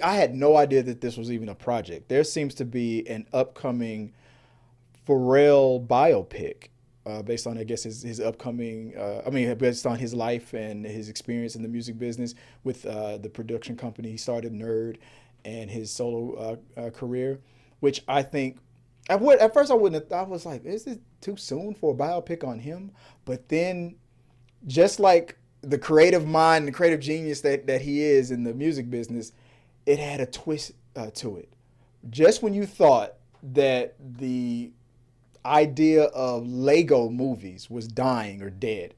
I had no idea that this was even a project. There seems to be an upcoming Pharrell biopic based on, I guess, his upcoming, based on his life and his experience in the music business with the production company he started, Nerd, and his solo career, which I think, at first I wouldn't have, I was like, is it too soon for a biopic on him? But then, just like the creative mind and creative genius that he is in the music business, it had a twist to it. Just when you thought that the idea of Lego movies was dying or dead,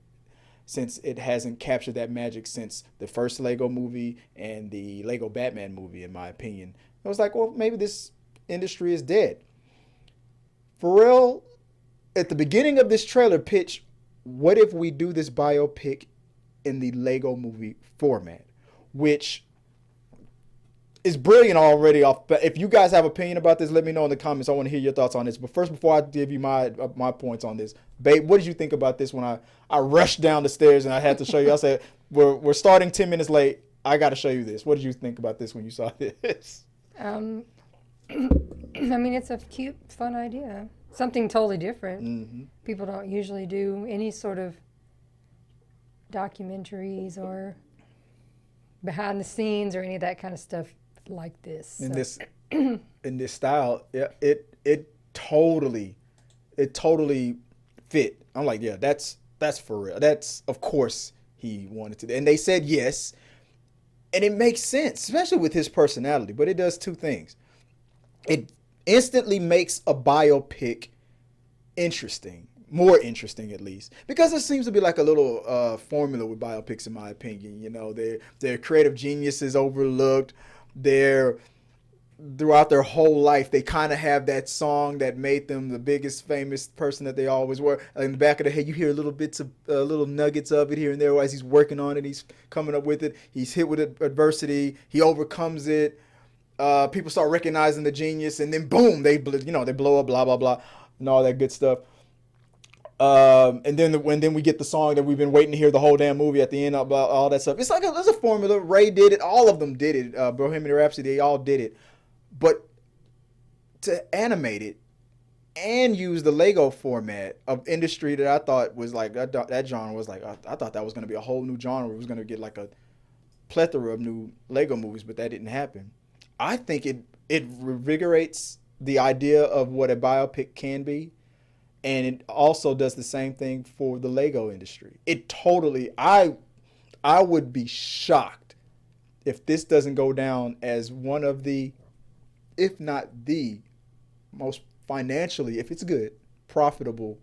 since it hasn't captured that magic since the first Lego movie and the Lego Batman movie, in my opinion. I was like, well, maybe this industry is dead. Pharrell, at the beginning of this trailer pitch, what if we do this biopic in the Lego movie format? Which is brilliant already off. But if you guys have opinion about this, let me know in the comments. I want to hear your thoughts on this. But first, before I give you my points on this, babe, what did you think about this when I rushed down the stairs and I had to show you? I said we're starting 10 minutes late. I got to show you this. What did you think about this when you saw this? Um, I mean, it's a cute, fun idea. Something totally different. Mm-hmm. People don't usually do any sort of documentaries or behind the scenes or any of that kind of stuff like this. In So, this in this style, yeah, it totally fit. I'm like, yeah, that's for real. That's, of course, he wanted to, and they said yes, and it makes sense, especially with his personality. But it does two things. It instantly makes a biopic interesting, more interesting at least, because it seems to be like a little formula with biopics, in my opinion. You know, their creative genius is overlooked. They're throughout their whole life, they kind of have that song that made them the biggest famous person that they always were. In the back of the head, you hear little bits of little nuggets of it here and there as he's working on it. He's coming up with it. He's hit with adversity. He overcomes it. People start recognizing the genius, and then boom, they blow up, blah blah blah, and all that good stuff. And then when we get the song that we've been waiting to hear the whole damn movie at the end about all that stuff. It's like there's a formula. Ray did it. All of them did it. Bohemian Rhapsody, they all did it. But to animate it and use the Lego format of industry that I thought was like that genre was like I thought that was going to be a whole new genre. It was going to get like a plethora of new Lego movies, but that didn't happen. I think it revigorates the idea of what a biopic can be, and it also does the same thing for the Lego industry. It totally I would be shocked if this doesn't go down as one of the, if not the most financially, if it's good, profitable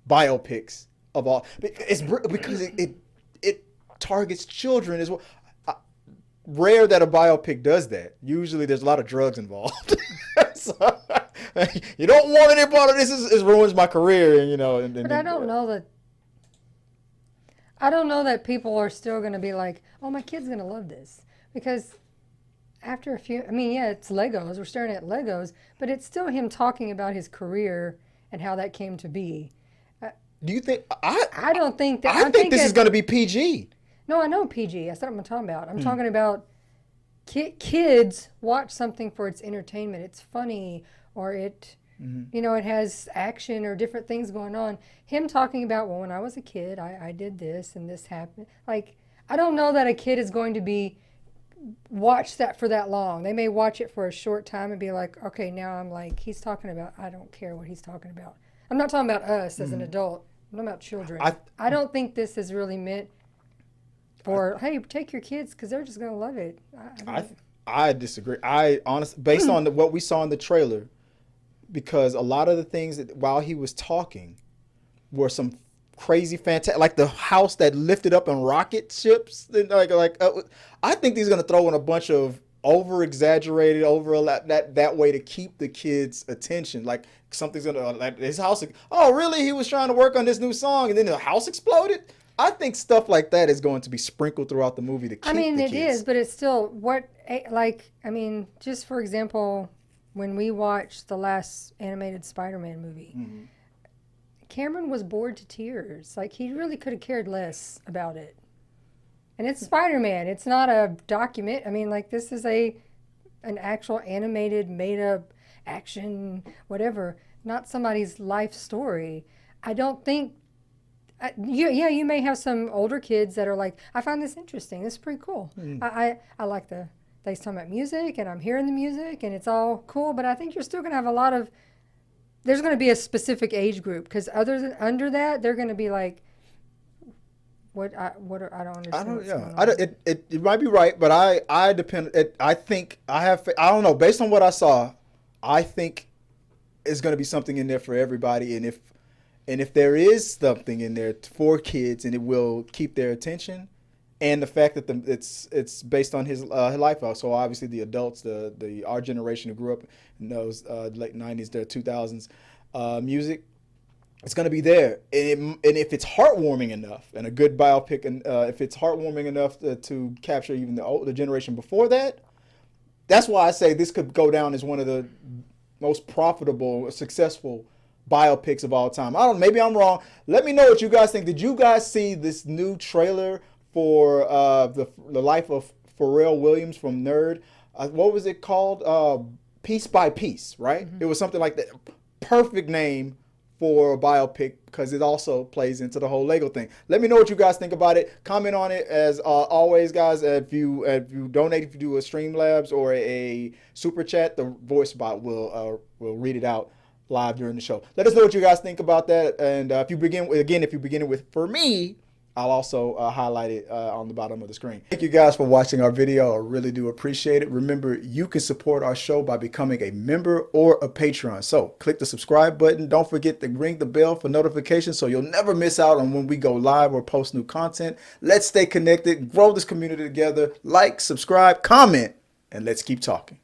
biopics of all. It's because it targets children as well. Rare that a biopic does that. Usually there's a lot of drugs involved. So, you don't want any part of this. It ruins my career, and but I don't know that people are still going to be like, oh, my kid's going to love this, because after a few, I mean, yeah, it's Legos. We're staring at Legos, but it's still him talking about his career and how that came to be. Do you think I don't think that. I think this is going to be PG. No, I know PG. That's not what I'm talking about. I'm talking about kids watch something for its entertainment. It's funny, or it has action or different things going on. Him talking about, well, when I was a kid, I did this and this happened. Like, I don't know that a kid is going to be watch that for that long. They may watch it for a short time and be like, okay, now I'm like, he's talking about, I don't care what he's talking about. I'm not talking about us as an adult. I'm talking about children. I don't think this is really meant for, hey, take your kids because they're just going to love it. I disagree. I honestly, based on what we saw in the trailer, because a lot of the things that while he was talking were some crazy fantastic, like the house that lifted up in rocket ships. I think he's gonna throw in a bunch of over exaggerated, that way to keep the kids' attention. Like something's gonna like his house. Oh, really? He was trying to work on this new song, and then the house exploded. I think stuff like that is going to be sprinkled throughout the movie to keep the kids. It is, but it's still just for example, when we watched the last animated Spider-Man movie. Mm-hmm. Cameron was bored to tears. Like, he really could have cared less about it. And it's Spider-Man. It's not a document. I mean, like this is an actual animated, made up action, whatever, not somebody's life story. I don't think. Yeah, you may have some older kids that are like, I find this interesting. This is pretty cool. I like they talking about music, and I'm hearing the music, and it's all cool. But I think you're still gonna have a lot of. There's gonna be a specific age group because under that, they're gonna be like, I don't I understand don't. what's Yeah, going on. it might be right, but I depend. I think I have. I don't know. Based on what I saw, I think it's going to be something in there for everybody, and if there is something in there for kids, and it will keep their attention, and the fact that it's based on his life. So obviously the adults, the our generation who grew up in those late '90s, the 2000s music. It's going to be there, and if it's heartwarming enough, and a good biopic, and if it's heartwarming enough to capture even the generation before that, that's why I say this could go down as one of the most profitable, successful biopics of all time. I don't. Maybe I'm wrong. Let me know what you guys think. Did you guys see this new trailer for the life of Pharrell Williams from Nerd? What was it called? Piece by Piece, right? It was something like that. Perfect name for a biopic because it also plays into the whole Lego thing. Let me know what you guys think about it. Comment on it as always, guys. If you donate, if you do a Streamlabs or a super chat, the voice bot will read it out live during the show. Let us know what you guys think about that. And if you begin it with for me, I'll also highlight it on the bottom of the screen. Thank you guys for watching our video. I really do appreciate it. Remember, you can support our show by becoming a member or a patron. So click the subscribe button. Don't forget to ring the bell for notifications so you'll never miss out on when we go live or post new content. Let's stay connected, grow this community together. Like, subscribe, comment, and let's keep talking.